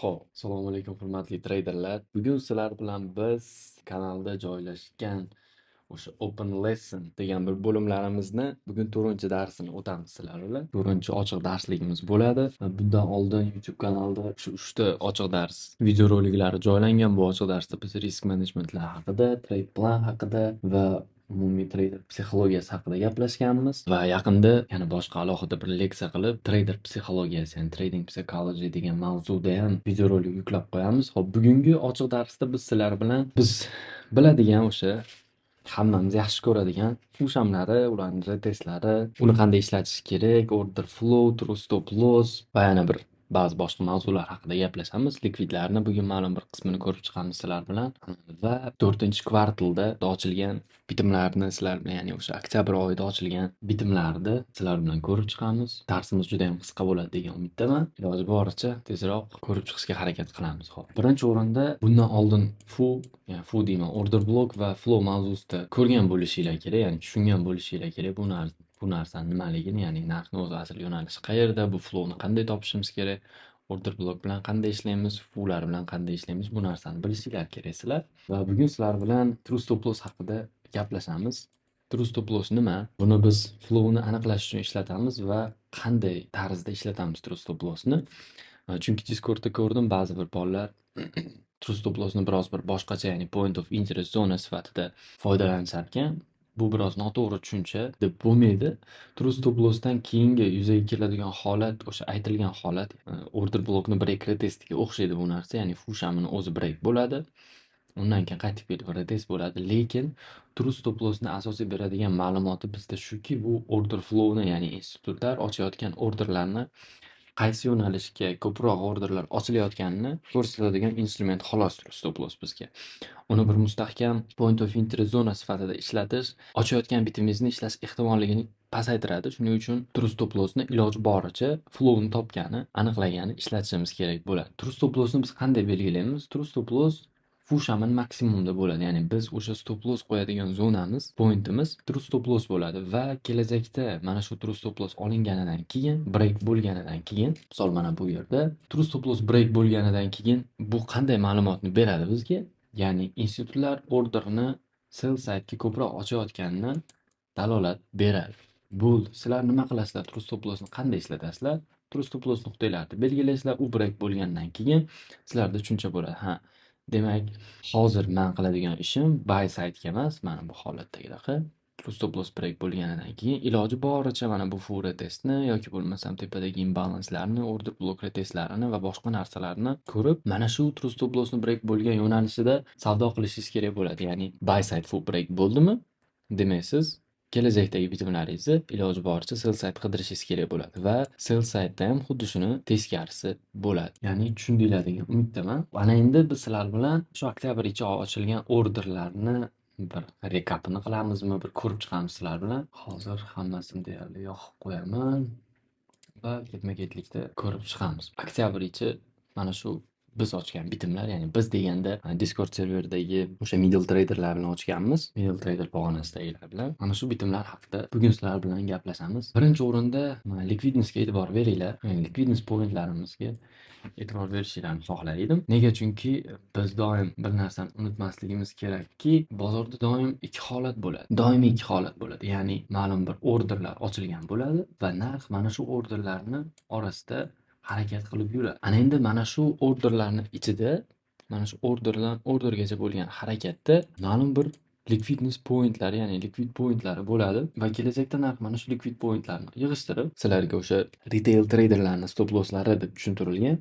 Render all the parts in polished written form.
Xo'p, assalomu alaykum hurmatli treyderlar. Bugun sizlar bilan biz kanalda joylashgan o'sha Open Lesson degan bir bo'limlarimizni bugun 4-darsini o'tamiz sizlar bilan. 4-ochiq darsligimiz bo'ladi. Bundan oldin YouTube kanalda shu 3ta ochiq dars videoroliklari joylangan. Bu ochiq darsda biz risk menejmentlari haqida, trade plan haqida va umumiy treyder psixologiyasi haqida gaplashganmiz va yaqinda yana boshqa alohida bir leksiya qilib treyder psixologiyasi, ya'ni trading psychology degan mavzuda ham videorolik yuklab qo'yamiz. Xo'p, bugungi ochiq darsda biz sizlar bilan biladigan o'sha hammamiz yaxshi ko'radigan funksiyonlari, ularni retestlari, uni qanday ishlatish kerak, order flow, true stop loss va yana bir ba'zi boshqa mavzular haqida gaplashamiz. Likvidlarni bugun ma'lum bir qismini ko'rib chiqamiz sizlar bilan va 4-kvartalda ochilgan bitimlarni sizlar bilan, ya'ni o'sha oktyabr oyida ochilgan bitimlarni sizlar bilan ko'rib chiqamiz. Darsimiz juda ham qisqa bo'ladi degan umiddaman. Iloji boricha tezroq ko'rib chiqishga harakat qilamiz. Xo'p, birinchi o'rinda bundan oldin fu deyman, order block va flow mavzusida ko'rgan bo'lishinglar kerak, ya'ni tushungan bo'lishinglar kerak bu narsani nimaligini, ya'ni narxni o'zi asl yo'nalishi qayerda, bu flowni qanday topishimiz kerak, order block bilan qanday ishlaymiz, fular bilan qanday ishlaymiz, bu narsani bilishinglar kerak sizlar. Va bugun sizlar bilan true stop loss haqida gaplashamiz. True stop loss nima? Buni biz flowni aniqlash uchun ishlatamiz va qanday tarzda ishlatamiz true stop lossni? Chunki Discordda ko'rdim, ba'zi bir bolalar true stop lossni biroz bir boshqacha, ya'ni point of interest zona sifatida foydalanisharkan. Bu biroz noto'g'ri tushuncha deb bo'lmaydi. True stop lossdan keyingi yuzaga keladigan holat, o'sha aytilgan holat, order blockni break retestiga o'xshaydi bu narsa. Ya'ni Fushamini o'zi break bo'ladi. Undan keyin qaytib kelib retest bo'ladi. Lekin true stop lossni asosiy beradigan ma'lumoti bizda shuki, bu order flowni, ya'ni institutlar ochayotgan orderlarni qaysi yo'nalishga ko'proq orderlar ochilayotganini ko'rsatadigan instrument xolos true stop loss bizga. Uni bir mustahkam point of interest zona sifatida ishlatish ochayotgan bitimingizni ishlash ehtimolligini pasaytiradi. Shuning uchun true stop lossni iloji boricha flowni topgani, aniqlagani ishlatishimiz kerak bo'ladi. True stop lossni biz qanday belgilaymiz? True stop loss Fushamin maksimumda bo'ladi. Ya'ni biz o'sha stop loss qo'yadigan zonamiz, pointimiz true stop loss bo'ladi va kelajakda mana shu true stop loss olinganidan keyin, break bo'lganidan keyin, misol mana bu yerda true stop loss break bo'lganidan keyin bu qanday ma'lumotni beradi bizga? Ya'ni institutlar orderni sell side'ga ko'proq ochayotganidan dalolat beradi. Bo'ldi. Sizlar nima qilasizlar? True stop lossni qanday ishlatasizlar? True stop loss nuqtalarini belgilaysizlar. U break bo'lgandan keyin sizlarda tushuncha bo'ladi. Ha, demak, hozir men qiladigan ishim buy side'ga emas, mana bu holatdagidaqa true stop loss break bo'lganidan keyin iloji boricha mana bu full retestni yoki bo'lmasam tepadagi imbalancelarni, order block retestlarini va boshqa narsalarni ko'rib, mana shu true stop lossni break bo'lgan yo'nalishida savdo qilishingiz kerak bo'ladi. Ya'ni buy side full break bo'ldimi? Demak, siz kelajakdagi bitimlaringizni iloji boricha sell side qidirishingiz kerak bo'ladi va sell side'da ham xuddi shuni teskarisi bo'ladi. Ya'ni tushundinglar degan umiddaman. Ana endi biz sizlar bilan shu oktyabrgacha ochilgan orderlarni bir rekapini qilamizmi, bir ko'rib chiqamiz sizlar bilan. Hozir hammasini deyarli yoqib qo'yaman va ketma-ketlikda ko'rib chiqamiz. Oktyabrgacha mana shu biz ochgan bitimlar, ya'ni biz deganda Discord serveridagi o'sha middle traderlar bilan ochganmiz. Middle trader pog'onasidagilar bilan mana shu bitimlar haqida bugun sizlar bilan gaplashamiz. Birinchi o'rinda liquidnessga e'tibor beringlar. Liquidness pointlarimizga e'tibor berishingizni xohlar edim. Nega? Chunki biz doim bir narsani unutmasligimiz kerakki, bozorda doim ikki holat bo'ladi. Doimiy ikki holat bo'ladi. Ya'ni ma'lum bir orderlar ochilgan bo'ladi va narx mana shu orderlarni orasida harakat qilib yuradi. Ana endi mana shu orderlarni ichida, mana shu orderdan ordergacha bo'lgan harakatda ma'lum bir liquidness pointlari, ya'ni liquid pointlari bo'ladi va kelajakda narx mana shu liquid pointlarni yig'ishtirib, sizlarga o'sha retail traderlarning stop losslari deb tushuntirilgan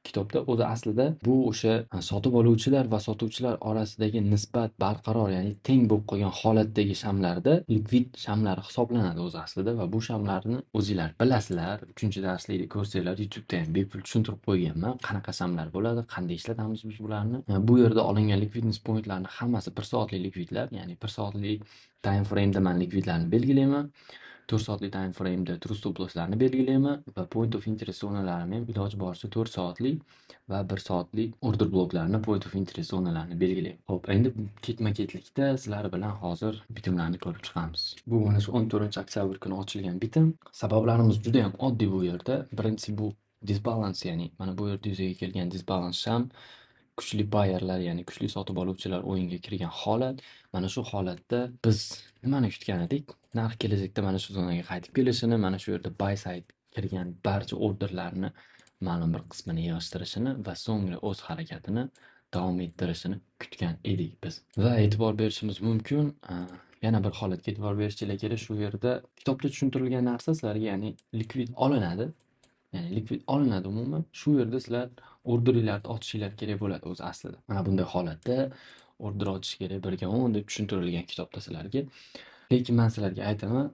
kitobda. O'zi aslida bu o'sha sotib oluvchilar va sotuvchilar orasidagi nisbat barqaror, ya'ni teng bo'lib qolgan holatdagi shamlarda likvid shamlari hisoblanadi o'zi aslida va bu shamlarni o'zinglar bilasizlar. 3-darslikda ko'rsanglar, YouTube'da ham bepul tushuntirib qo'yganman. Qanaqa shamlar bo'ladi, qanday ishlatamiz biz bularni. Bu yerda olingan liquidness pointlarning hammasi 1 soatlik likvidlar, ya'ni 1 soatlik time frame'da men likvidlarni belgilayman. 4 soatlik time frame'da true stop losslarni belgilayman va point of interest zonalarini ham iloji boricha 4 soatlik va 1 soatlik order bloklarni, point of interest zonalarini belgilayman. Xo'p, endi ketma-ketlikda sizlar bilan hozir bitimlarni ko'rib chiqamiz. Bu mana shu 14-oktyabr kuni ochilgan bitim. Sabablarimiz juda ham oddiy bu yerda. Birinchisi, bu disbalans, ya'ni mana bu yerda yuzaga kelgan disbalans ham kuchli bayerlar, ya'ni kuchli sotib oluvchilar o'yinga kirgan holat. Mana shu holatda biz nimani kutgan edik? Narx kelajakda mana shu zonaga qaytib kelishini, mana shu yerda buy side kirgan barcha orderlarni ma'lum bir qismini yig'ishtirishini va so'ngra o'z harakatini davom ettirishini kutgan edik biz. Va e'tibor berishimiz mumkin, yana bir holatga e'tibor berishinglar kerak. Shu yerda kitobda tushuntirilgan narsa sizlarga, ya'ni likvid olinadi. Ya'ni likvid olinadi umuman. Shu yerda sizlar orderinglarni ochishinglar kerak bo'ladi o'zi aslida. Mana bunday holatda order ochish kerak 1 ga 10 deb tushuntirilgan kitobda sizlarga. Lekin men sizlarga aytaman,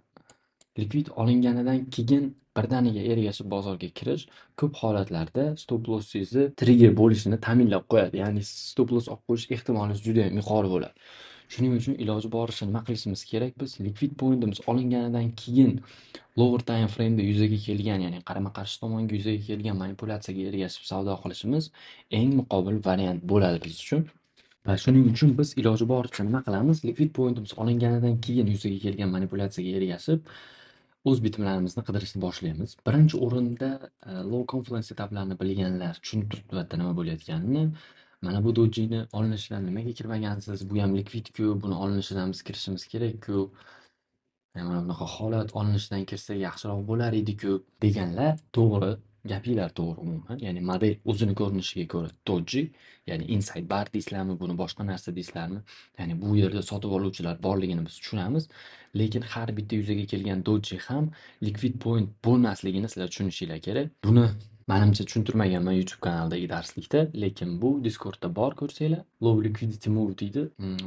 likvid olinganidan keyin birdaniga ergashib bozorga kirish ko'p holatlarda stop lossingizni trigger bo'lishini ta'minlab qo'yadi. Ya'ni stop loss olib qo'yish ehtimoliniz juda ham yuqori bo'ladi. Shuning uchun iloji boricha nima qilishimiz kerak? Biz likvid pointimiz olinganidan keyin lower time frame'da yuzaga kelgan, ya'ni qarama-qarshi tomonga yuzaga kelgan manipulyatsiyaga ergashib savdo qilishimiz eng muqobil variant bo'ladi biz uchun. Va shuning uchun biz iloji boricha nima qilamiz? Likvid pointimiz olinganidan keyin yuzaga kelgan manipulyatsiyaga ergashib, o'z bitimlarimizni qidirishni boshlaymiz. Birinchi o'rinda low confidence setuplarni bilganlar tushunib turibdi albatta nima bo'layotganini. Mana bu dojini olinishidan nimaga kirmagansiz? Bu ham likvid-ku, buni olinishidan biz kirishimiz kerak-ku. Mana bunaqa holat olinishidan kirsa yaxshiroq bo'lar edi-ku deganlar to'g'ri, gapinglar to'g'ri umuman. Ya'ni model o'zini ko'rinishiga ko'ra doji, ya'ni inside bar deysizlarmi, buni boshqa narsa deysizlarmi? Ya'ni bu yerda sotib oluvchilar borligini biz tushunamiz, lekin har bitta yuzaga kelgan doji ham liquid point bo'lmasligini sizlar tushunishinglar kerak. Buni menimcha tushuntirmaganman YouTube kanalidagi darslikda, lekin bu Discordda bor ko'rsanglar, low liquidity move deydi.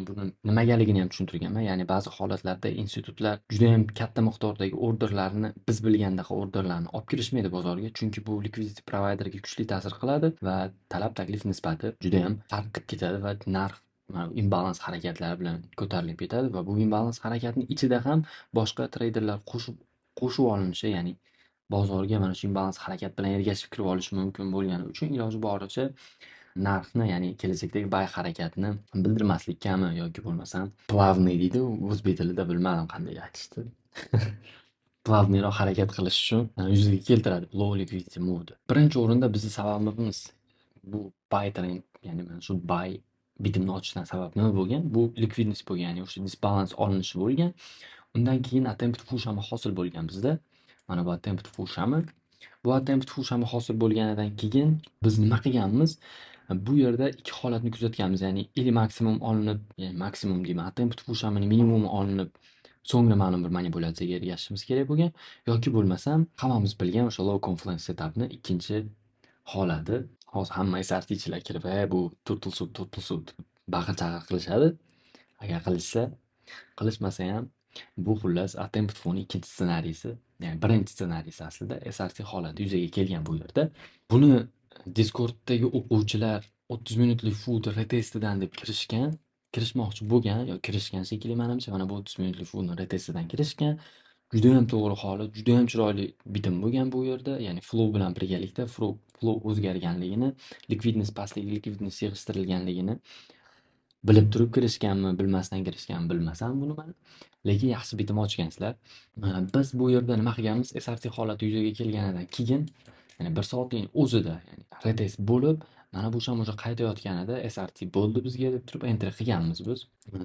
Buni nimagaligini ham tushuntirganman. Ya'ni ba'zi holatlarda institutlar juda ham katta miqdordagi orderlarni, biz bilgandaqa orderlarni olib kirishmaydi bozorga, chunki bu liquidity providerga kuchli ta'sir qiladi va talab taklif nisbati juda ham farq qilib ketadi va narx imbalans harakatlari bilan ko'tarilib ketadi va bu imbalans harakatning ichida ham boshqa treyderlar qo'shib olinishi, ya'ni bozorga mana shu imbalans harakat bilan ergashib kirib olishi mumkin bo'lgani uchun iloji boricha narxni, ya'ni kelajakdagi buy harakatini bildirmaslikkami yoki bo'lmasam plavniy deydi, o'zbek tilida bilmadim qanday aytishdi. Plavniyroq harakat qilish uchun yuzaga keltiradi low liquidity move'ni. Birinchi o'rinda bizning sababimiz bu buy trend, ya'ni mana shu buy bitimni ochishdan sabab nima bo'lgan? Bu liquidность bo'lgan, ya'ni o'sha disbalans olinishi bo'lgan. Undan keyin attempted push ham hosil bo'lgan bizda. Mana bu attempted push ham. Bu attempted push ham hosil bo'lganidan keyin biz nima qilganmiz? Bu yerda ikki holatni kuzatganmiz. Ya'ni ili maksimum olinib, ya'ni maksimum deyman, attempted push hamini minimumi olinib, so'ngra ma'lum bir manipulyatsiyaga ergashishimiz kerak bo'lgan yoki bo'lmasam hammamiz bilgan o'sha low confidence setupni ikkinchi holati. Hozir hamma SRTchilar kirib, bu turtle suit baqir-chaqir qilishadi. Agar qilishsa, qilishmasa ham bu xullas attempted push'ning ikkinchi ssenariysi, ya'ni birinchi ssenariysi aslida SRT holati yuzaga kelgan bu yerda. Buni Discorddagi o'quvchilar 30 minutlik food retestidan deb kirishmoqchi bo'lgan yoki kirishgan shekilli menimcha. Mana bu 30 minutlik foodni retestidan kirishgan. Juda ham to'g'ri holat, juda ham chiroyli bitim bo'lgan bu yerda. Ya'ni flow bilan birgalikda flow o'zgarganligini, liquidность pastligi, liquidность yig'ishtirilganligini bilib turib kirishganmi, bilmasdan kirishganmi bilmasam buni men. Lekin yaxshi bitim ochgansizlar. Biz bu yerda nima qilganmiz? SRT holati yuzaga kelganidan keyin, ya'ni 1 soatning o'zida, ya'ni retest bo'lib, mana bu ham o'sha qaytayotganida SRT bo'ldi bizga deb turib enter qilganmiz biz.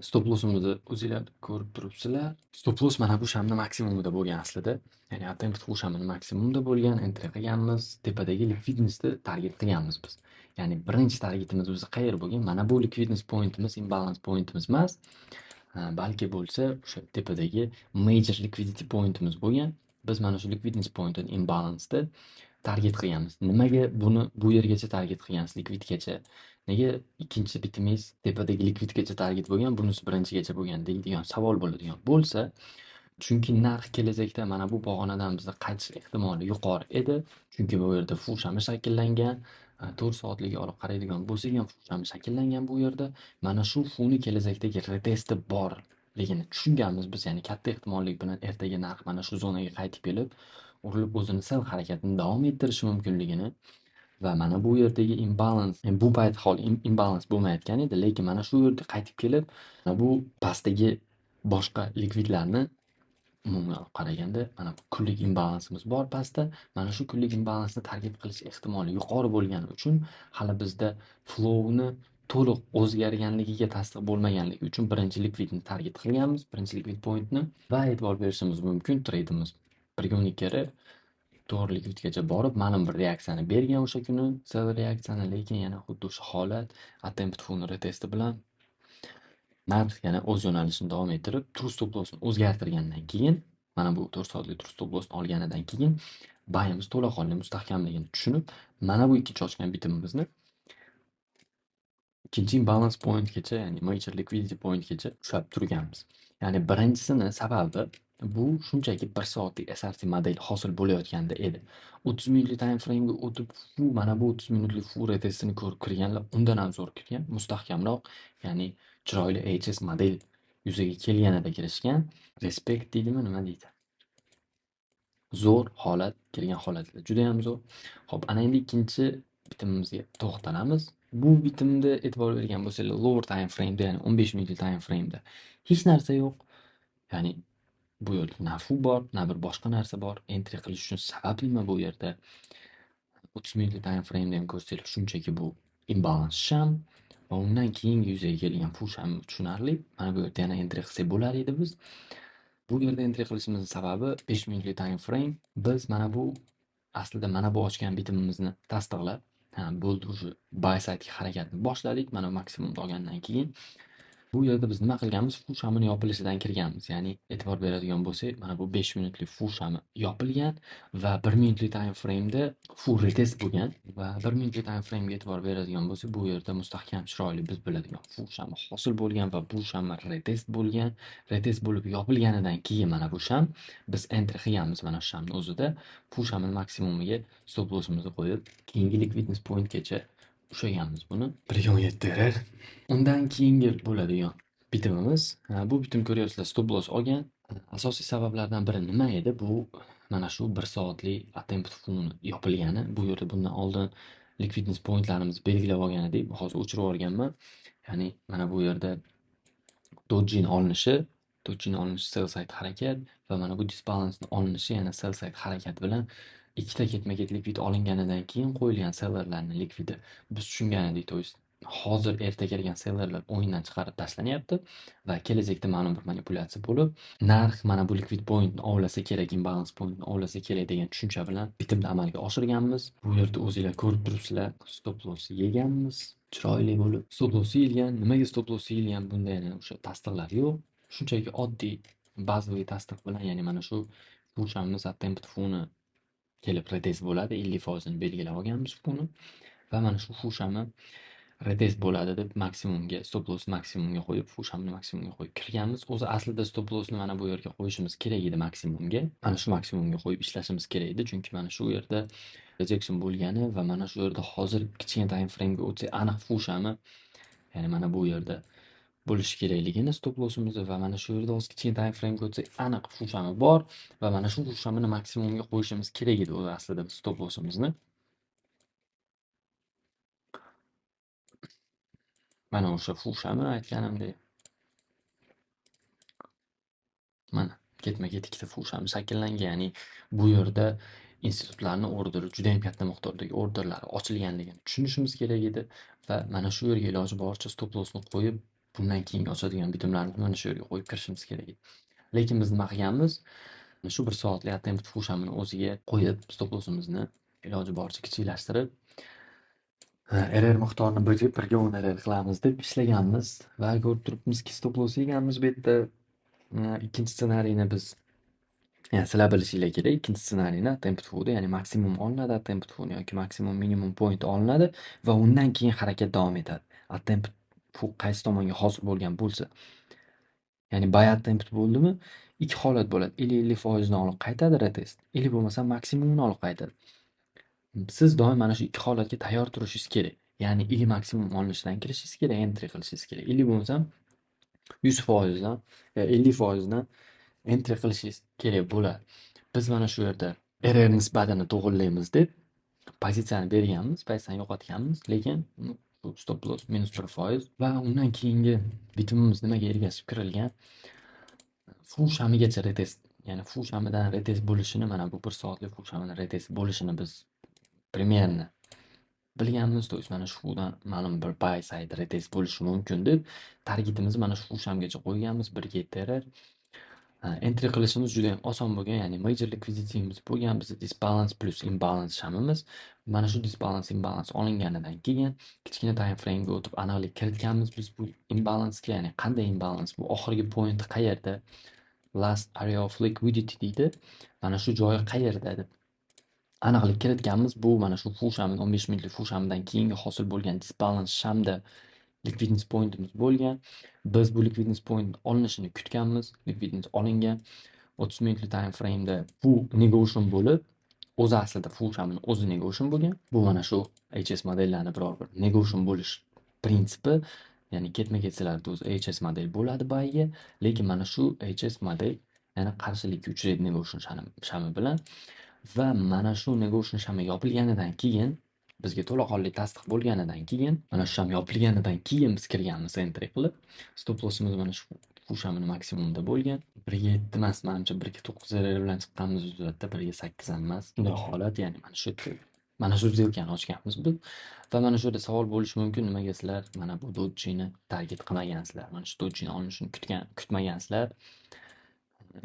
Stop lossimizni o'zinglar ko'rib turibsizlar. Stop loss mana bu shamni maksimumida bo'lgan aslida. Ya'ni attempted push hamni maksimumda bo'lgan, enter qilganmiz, tepadagi liquidностьni target qilganmiz biz. Ya'ni birinchi targetimiz o'zi qayer bo'lgan? Mana bu liquidность pointimiz, imbalance pointimiz emas, balki bo'lsa o'sha tepadagi major liquidity pointimiz bo'lgan. Biz mana shu liquidность pointini imbalance'da target qilganmiz. Nimaga buni bu yergacha target qilgansiz liquidgacha? Nega ikkinchi bitimingiz tepadagi liquidgacha target bo'lgan, bunisi birinchigacha bo'lgan deydigan savol bo'ladigan bo'lsa, chunki narx kelajakda mana bu pog'onadan bizda qaytish ehtimoli yuqori edi. Chunki bu yerda fushami shakllangan, 4 soatlikka olib qaraydigan bo'lsak ham fushami shakllangan bu yerda. Mana shu funi kelajakdagi retesti borligini tushunganmiz biz, ya'ni katta ehtimollik bilan ertaga narx mana shu zonaga qaytib kelib, urilib o'zini sell harakatini davom ettirishi mumkinligini va mana bu yerdagi imbalans, bu payt hol imbalans bo'lmayotgan edi, lekin mana shu yerda qaytib kelib, bu pastdagi boshqa likvidlarni umuman olib qaraganda mana bu kunlik imbalansimiz bor pastda. Mana shu kunlik imbalansni targib qilish ehtimoli yuqori bo'lgani uchun hali bizda flowni to'liq o'zgarganligiga tasdiq bo'lmaganligi uchun birinchi likvidni target qilganmiz, birinchi likvid pointni va e'tibor berishimiz mumkin treydimiz 1/2 to'g'ri likvidgacha borib ma'lum bir reaksiyani bergan o'sha kuni sell reaksiyani, lekin yana xuddi o'sha holat attempt phone retesti bilan narx yana o'z yo'nalishini davom ettirib, true stop loss'ni o'zgartirgandan keyin, mana bu 4 soatlik true stop loss'ni olganidan keyin bayimiz to'laqonli mustahkamligini tushunib, mana bu ikkinchi ochgan bitimimizni ikkinchi imbalance pointgacha, ya'ni major liquidity pointgacha ushlab turganmiz. Ya'ni birinchisini sababi bu shunchaki 1 soatlik SRT model hosil bo'layotganda edi. 30 minutlik time frame'ga o'tib, mana bu 30 minutlik fu retestini ko'rib kirganlar undan ham zo'r kirgan, mustahkamroq, ya'ni chiroyli HS model yuzaga kelganida kirishgan. Respekt deydimi, nima deydi? Zo'r holat, kelgan holatlar juda ham zo'r. Xo'p, ana endi ikkinchi bitimimizga to'xtalamiz. Bu bitimda e'tibor bergan bo'lsanglar, lower time frame'da, ya'ni 15 minutlik time frame'da hech narsa yo'q. Ya'ni bu yerda na fu bor, na bir boshqa narsa bor. Entry qilish uchun sabab nima bu yerda? 30 minutlik time frame'da ham ko'rsanglar, shunchaki bu imbalance sham va undan keyingi yuzaga kelgan fu sham tushunarli. Mana bu yerda yana entry qilsak bo'lar edi biz. Bu yerda entry qilishimizning sababi 5 minutlik time frame. Biz mana bu aslida mana bu ochgan bitimimizni tasdiqlab, bo'ldi уже buy side'ga harakatni boshladik. Mana maksimumni olgandan keyin bu yerda biz nima qilganmiz? Fu shamini yopilishidan kirganmiz. Ya'ni e'tibor beradigan bo'lsak, mana bu 5 minutlik fu shami yopilgan va 1 minutlik time frame'da fu retest bo'lgan va 1 minutlik time frame'ga e'tibor beradigan bo'lsak, bu yerda mustahkam chiroyli biz biladigan fu shami hosil bo'lgan va bu sham retest bo'lgan. Retest bo'lib yopilganidan keyin mana bu sham biz entry qilganmiz mana shu shamni o'zida. Fu shamini maksimumiga stop lossimizni qo'yib, keyingi liquidity pointgacha ushlaganmiz buni. 1.17 undan keyingi bo'ladigan bitimimiz, bu bitim ko'ryapsizlar stop loss olgan. Asosiy sabablardan biri nima edi? Bu mana shu 1 soatlik attempt funi yopilgani. Bu yerda bundan oldin liquidity pointlarimizni belgilab olgan edik. Hozir o'chirib yuborganman. Ya'ni mana bu yerda dojini olinishi, sell side harakat va mana bu disbalansni olinishi, yana sell side harakat bilan ikkita ketma-ket likvid olinganidan keyin qo'yilgan sellerlarni likvidi biz tushungan edik. To есть hozir erta kirgan sellerlar o'yindan chiqarib tashlanyapti va kelajakda ma'lum bir manipulyatsiya bo'lib, narx mana bu likvid pointni ovlasa kerak, imbalance pointni ovlasa kerak degan tushuncha bilan bitimni amalga oshirganmiz. Bu yerda o'zinglar ko'rib turibsizlar, stop loss yeganmiz. Chiroyli bo'lib stop loss yeyilgan. Nimaga stop loss yeyilgan? Bunda yana o'sha tasdiqlar yo'q. Shunchaki oddiy bazaviy tasdiq bilan, ya'ni mana shu fu shamimiz attempt funi kelib retest bo'ladi, 50% ni belgilab olganmiz buni va mana shu fu shami retest bo'ladi deb maksimumga, stop loss maksimumga qo'yib, fu shamni maksimumga qo'yib kirganmiz. O'zi aslida stop lossni mana bu yerga qo'yishimiz kerak edi maksimumga. Mana shu maksimumga qo'yib ishlashimiz kerak edi, chunki mana shu yerda rejection bo'lgani va mana shu yerda hozir kichkina time frame'ga o'tsak, aniq fu shami, ya'ni mana bu yerda bo'lishi kerakligini stop lossimizni va mana shu yerda hozir kichkina time frame'ga o'tsak, aniq fu shami bor va mana shu fu shamini maksimumga qo'yishimiz kerak edi o'zi aslida stop lossimizni. Mana o'sha fu shami aytganimdek, mana ketma-ket ikkita fu shami shakllangan. Ya'ni bu yerda institutlarni orderi, juda ham katta miqdordagi orderlar ochilganligini tushunishimiz kerak edi va mana shu yerga iloji boricha stop lossni qo'yib, bundan keyingi ochadigan bitimlarni mana shu yerga qo'yib kirishimiz kerak edi. Lekin biz nima qilganmiz? Shu 1 soatlik attempt fu shamini o'ziga qo'yib, stop lossimizni iloji boricha kichiklashtirib, RR miqdorini 1/10 RR qilamiz deb ishlaganmiz va ko'rib turibmizki, stop loss yeganmiz bu yerda. Ikkinchi ssenariyni biz, sizlar bilishinglar kerak. Ikkinchi ssenariyni attempt fo'da, ya'ni maksimum olinadi attempt fo'ni yoki maksimum minimum point olinadi va undan keyin harakat davom etadi. Attempt fo qaysi tomonga hosil bo'lgan bo'lsa, ya'ni buy attempt bo'ldimi, ikki holat bo'ladi. 50% ni olib qaytadi retest, 50 bo'lmasa maksimumni olib qaytadi. Siz doim mana shu ikki holatga tayyor turishingiz kerak. Ya'ni 50 maksimum olinishidan kirishingiz kerak, entry qilishingiz kerak. 50 bo'lmasa 100% dan, 50% dan entry qilishingiz kerak bo'ladi. Biz mana shu yerda RR nisbatini to'g'irlaymiz deb pozitsiyani berganmiz, pozitsiyani yo'qotganmiz, lekin stop loss -1% va undan keyingi bitimimiz nimaga ergashib kirilgan? Fu shamigacha retest ya'ni fushamidan retest bo'lishini, mana bu 1 soatlik fushamidan retest bo'lishini biz примерно bilganmiz. То есть mana shudan ma'lum bir buy side retest bo'lishi mumkin deb targetimizni mana shu fushamgacha qo'yganmiz 1 ga Etherer. Entry qilishimiz juda ham oson bo'lgan, ya'ni major liquidity-miz bo'lgan, bizni disbalance plus imbalance shamimiz. Mana shu disbalance imbalance olinganidan keyin kichkina time frame'ga o'tib aniqlik kiritganmiz biz bu imbalansga, ya'ni qanday imbalans bu, oxirgi point qayerda, last area of liquidity deydi. Mana shu joyi qayerda deb aniqlik kiritganmiz. Bu mana shu fushamiz 15 minutlik fushamidan keyingi hosil bo'lgan disbalans shamda liquidity pointimiz bo'lgan. Biz bu liquidity point olinishini kutganmiz. Liquidity olingan. 30 minutlik time frame'da bu negation bo'lib, o'zi aslida fushamning o'zi negation bo'lgan. Bu mana shu HS modellarini biror bir negation bo'lish prinsipi, ya'ni ketma-ketsalarda o'zi HS model bo'ladi buyga, lekin mana shu HS model yana qarshilikka uchraydi negation shami bilan. Va mana shu negation shami yopilganidan keyin, bizga to'laqonli tasdiq bo'lganidan keyin, mana shu sham yopilganidan keyin biz kirganmiz entry qilib. Stop lossimiz mana shu fushamini maksimumda bo'lgan. 1 ga 7 emas, menimcha 1 ga 9 zarari bilan chiqqanmiz o'zida, 1 ga 8 ham emas. Shunday holat, ya'ni mana shu сделкani ochganmiz biz. Va mana shu yerda savol bo'lishi mumkin, nimaga sizlar mana bu dojini target qilmagansizlar? Mana shu dojini olinishini kutmagansizlar.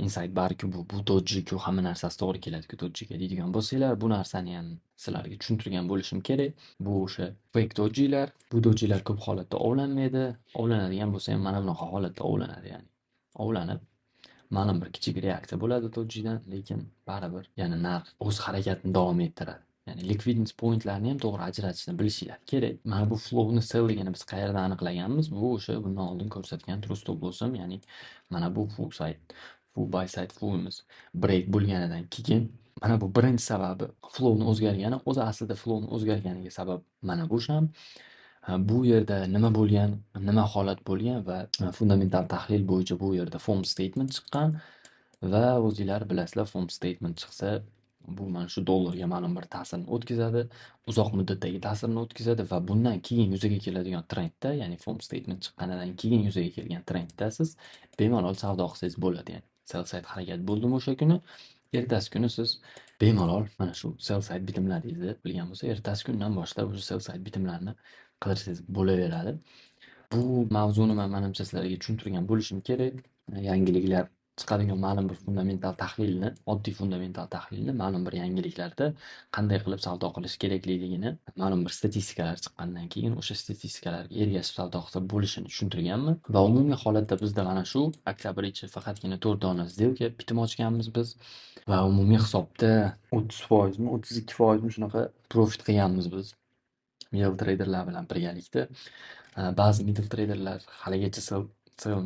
Inside barku bu doji-ku, hamma narsasi to'g'ri keladi-ku dojiga deydigan bo'lsanglar, bu narsani ham sizlarga tushuntirgan bo'lishim kerak. Bu o'sha fake dojilar. Bu dojilar ko'p holatda ovlanmaydi. Ovlanadigan bo'lsa ham mana bunaqa holatda ovlanadi, ya'ni. Ovlanib, ma'lum bir kichik reaksiya bo'ladi dojidan, lekin baribir yana narx o'z harakatini davom ettiradi. Ya'ni liquidity pointlarni ham to'g'ri ajratishni bilishinglar kerak. Mana bu flowni sellligini biz qayerdan aniqlaganmiz? Bu o'sha bundan oldin ko'rsatgan true stop loss'im, ya'ni mana bu full buy side flow'imiz break bo'lganidan keyin, mana bu birinchi sababi flowni o'zgargani. O'zi aslida flowni o'zgarganiga sabab mana bu sham. Bu yerda nima bo'lgan, nima holat bo'lgan va fundamental tahlil bo'yicha bu yerda form statement chiqqan va o'zinglar bilasizlar, form statement chiqsa, bu mana shu dollarga ma'lum bir ta'sirini o'tkazadi, uzoq muddatdagi ta'sirini o'tkazadi va bundan keyin yuzaga keladigan trendda, ya'ni form statement chiqqanidan keyin yuzaga kelgan trendda siz bemalol savdo qilsangiz bo'ladi. Ya'ni sell side harakat bo'ldimi o'sha kuni, ertasi kuni siz bemalol mana shu sell side bitimlaringizni bilgan bo'lsa, ertasi kundan boshlab o'sha sell side bitimlarni qidirsangiz bo'laveradi. Bu mavzuni menimcha sizlarga tushuntirgan bo'lishim kerak. Yangiliklar chiqadigan ma'lum bir fundamental tahlilni, oddiy fundamental tahlilni ma'lum bir yangiliklarda qanday qilib savdo qilish kerakligini, ma'lum bir statistikalar chiqqandan keyin o'sha statistikalarga ergashib savdo qilsa bo'lishini tushuntirganman. Va umumiy holatda bizda mana shu oktyabr ichi faqatgina 4 dona сделка bitim ochganmiz biz va umumiy hisobda 30% mi, 32% mi shunaqa profit qilganmiz biz. Middle traderlar bilan birgalikda. Ba'zi middle traderlar haligacha sell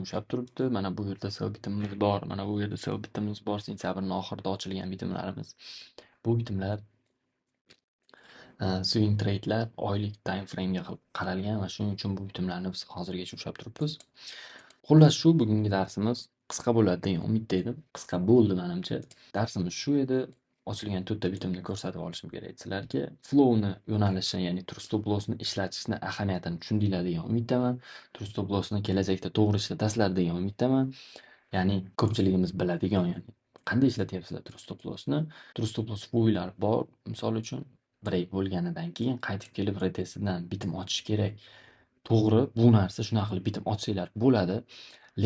ushlab turibdi. Mana bu yerda sell bitimimiz bor, mana bu yerda sell bitimimiz bor. Sentyabrning oxirida ochilgan bitimlarimiz. Bu bitimlar swing trade'lar oylik time frame'ga qaralgan va shuning uchun bu bitimlarni biz hozirgacha ushlab turibmiz. Xullas, shu bugungi darsimiz qisqa bo'ladi degan umidda edim. Qisqa bo'ldi menimcha. Darsimiz shu edi. Ochilgan 4 ta bitimni ko'rsatib olishim kerak sizlarga. Flowni yo'nalishi, ya'ni true stop lossni ishlatishni ahamiyatini tushundinglar degan umiddaman. True stop lossni kelajakda to'g'ri ishlatasizlar degan umiddaman. Ya'ni ko'pchiligimiz biladigan, ya'ni qanday ishlatyapsizlar true stop lossni? True stop loss flowlar bor. Misol uchun break bo'lganidan keyin qaytib kelib retestidan bitim ochish kerak. To'g'ri, bu narsa shunaqa qilib bitim ochsanglar bo'ladi.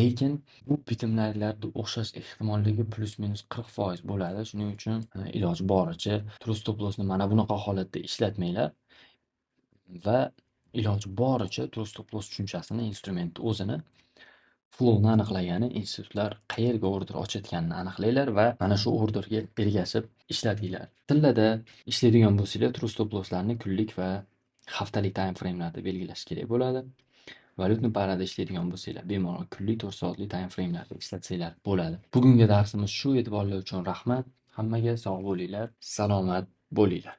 Lekin bu bitimlarga o'xshash ehtimolligi plus minus 40% bo'ladi. Shuning uchun iloji boricha true stop lossni mana bunaqa holatda ishlatmanglar va iloji boricha true stop loss tushunchasini, instrumentni o'zini, flowni aniqlagani, institutlar qayerga order ochayotganini aniqlanglar va mana shu orderga ergashib ishlatinglar. Tillada ishlaydigan bo'lsanglar, true stop losslarni kunlik va haftalik time frame'larda belgilash kerak bo'ladi. Valyutni parada ishlaydigan bo'lsanglar, bemalol kunlik 4 soatlik time frame'larda ishlatsanglar bo'ladi. Bugungi darsimiz shu. E'tiborlar uchun rahmat. Hammaga sog' bo'linglar, salomat bo'linglar.